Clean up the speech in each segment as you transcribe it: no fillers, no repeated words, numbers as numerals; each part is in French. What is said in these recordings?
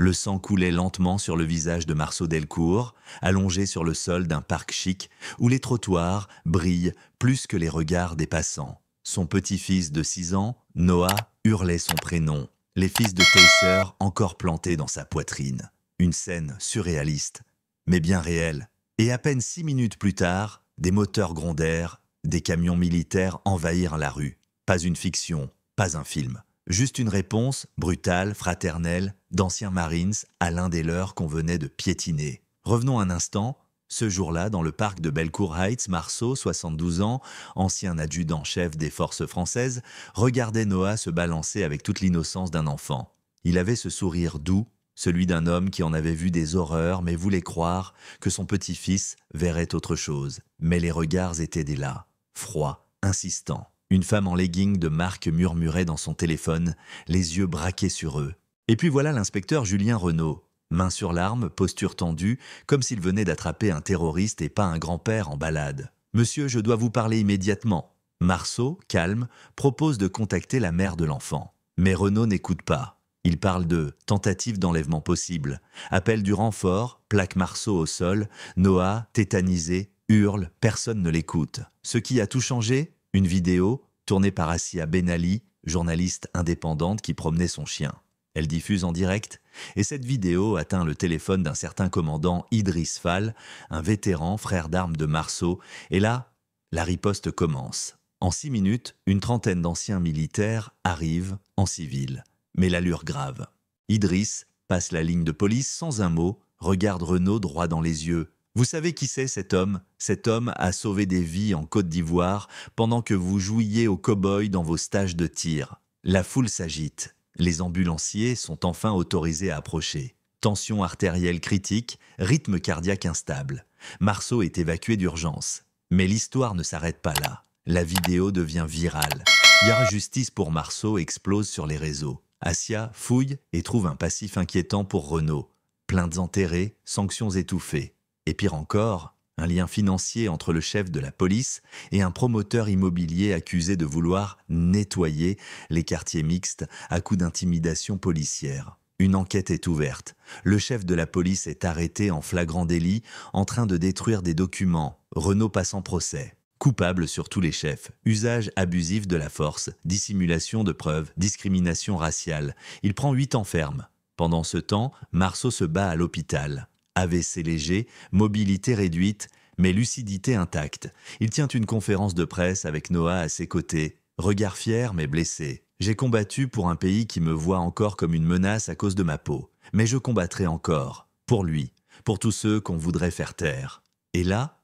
Le sang coulait lentement sur le visage de Marceau Delcourt, allongé sur le sol d'un parc chic où les trottoirs brillent plus que les regards des passants. Son petit-fils de 6 ans, Noah, hurlait son prénom, les fils de Taser encore plantés dans sa poitrine. Une scène surréaliste, mais bien réelle. Et à peine 6 minutes plus tard, des moteurs grondèrent, des camions militaires envahirent la rue. Pas une fiction, pas un film. Juste une réponse, brutale, fraternelle, d'anciens Marines à l'un des leurs qu'on venait de piétiner. Revenons un instant. Ce jour-là, dans le parc de Bellecour Heights, Marceau, 72 ans, ancien adjudant-chef des forces françaises, regardait Noah se balancer avec toute l'innocence d'un enfant. Il avait ce sourire doux, celui d'un homme qui en avait vu des horreurs mais voulait croire que son petit-fils verrait autre chose. Mais les regards étaient des là, froids, insistants. Une femme en legging de marque murmurait dans son téléphone, les yeux braqués sur eux. Et puis voilà l'inspecteur Julien Renaud. Main sur l'arme, posture tendue, comme s'il venait d'attraper un terroriste et pas un grand-père en balade. « Monsieur, je dois vous parler immédiatement. » Marceau, calme, propose de contacter la mère de l'enfant. Mais Renaud n'écoute pas. Il parle de tentative d'enlèvement possible. Appel du renfort, plaque Marceau au sol, Noah, tétanisé, hurle, personne ne l'écoute. Ce qui a tout changé, une vidéo tournée par Assia Benali, journaliste indépendante qui promenait son chien. Elle diffuse en direct, et cette vidéo atteint le téléphone d'un certain commandant Idriss Fall, un vétéran, frère d'armes de Marceau, et là, la riposte commence. En 6 minutes, une trentaine d'anciens militaires arrivent en civil, mais l'allure grave. Idriss passe la ligne de police sans un mot, regarde Renaud droit dans les yeux. « Vous savez qui c'est cet homme ? Cet homme a sauvé des vies en Côte d'Ivoire pendant que vous jouiez au cow-boy dans vos stages de tir. » La foule s'agite. Les ambulanciers sont enfin autorisés à approcher. Tension artérielle critique, rythme cardiaque instable. Marceau est évacué d'urgence. Mais l'histoire ne s'arrête pas là. La vidéo devient virale. « Y aura justice pour Marceau » explose sur les réseaux. Assia fouille et trouve un passif inquiétant pour Renaud. Plaintes enterrées, sanctions étouffées. Et pire encore, un lien financier entre le chef de la police et un promoteur immobilier accusé de vouloir nettoyer les quartiers mixtes à coups d'intimidation policière. Une enquête est ouverte. Le chef de la police est arrêté en flagrant délit, en train de détruire des documents. Renaud passe en procès. Coupable sur tous les chefs. Usage abusif de la force, dissimulation de preuves, discrimination raciale. Il prend 8 ans ferme. Pendant ce temps, Marceau se bat à l'hôpital. AVC léger, mobilité réduite, mais lucidité intacte. Il tient une conférence de presse avec Noah à ses côtés. Regard fier mais blessé. « J'ai combattu pour un pays qui me voit encore comme une menace à cause de ma peau. Mais je combattrai encore. Pour lui. Pour tous ceux qu'on voudrait faire taire. » Et là,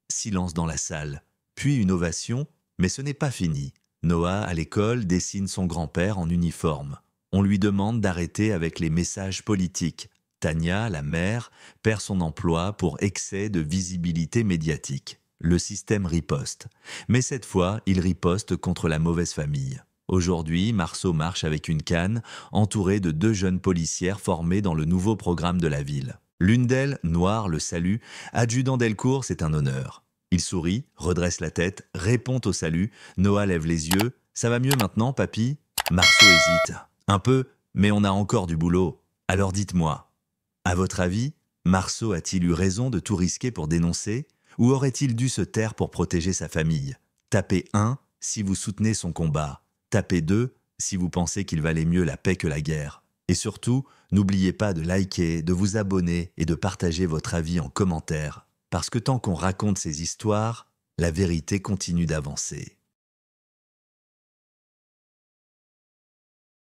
silence dans la salle. Puis une ovation, mais ce n'est pas fini. Noah, à l'école, dessine son grand-père en uniforme. On lui demande d'arrêter avec les messages politiques. Tania, la mère, perd son emploi pour excès de visibilité médiatique. Le système riposte. Mais cette fois, il riposte contre la mauvaise famille. Aujourd'hui, Marceau marche avec une canne, entouré de 2 jeunes policières formées dans le nouveau programme de la ville. L'une d'elles, Noire, le salue. Adjudant Delcourt, c'est un honneur. Il sourit, redresse la tête, répond au salut. Noah lève les yeux. « Ça va mieux maintenant, papy ?» Marceau hésite. « Un peu, mais on a encore du boulot. Alors dites-moi. » À votre avis, Marceau a-t-il eu raison de tout risquer pour dénoncer, ou aurait-il dû se taire pour protéger sa famille? Tapez 1 si vous soutenez son combat. Tapez 2 si vous pensez qu'il valait mieux la paix que la guerre. Et surtout, n'oubliez pas de liker, de vous abonner et de partager votre avis en commentaire. Parce que tant qu'on raconte ces histoires, la vérité continue d'avancer.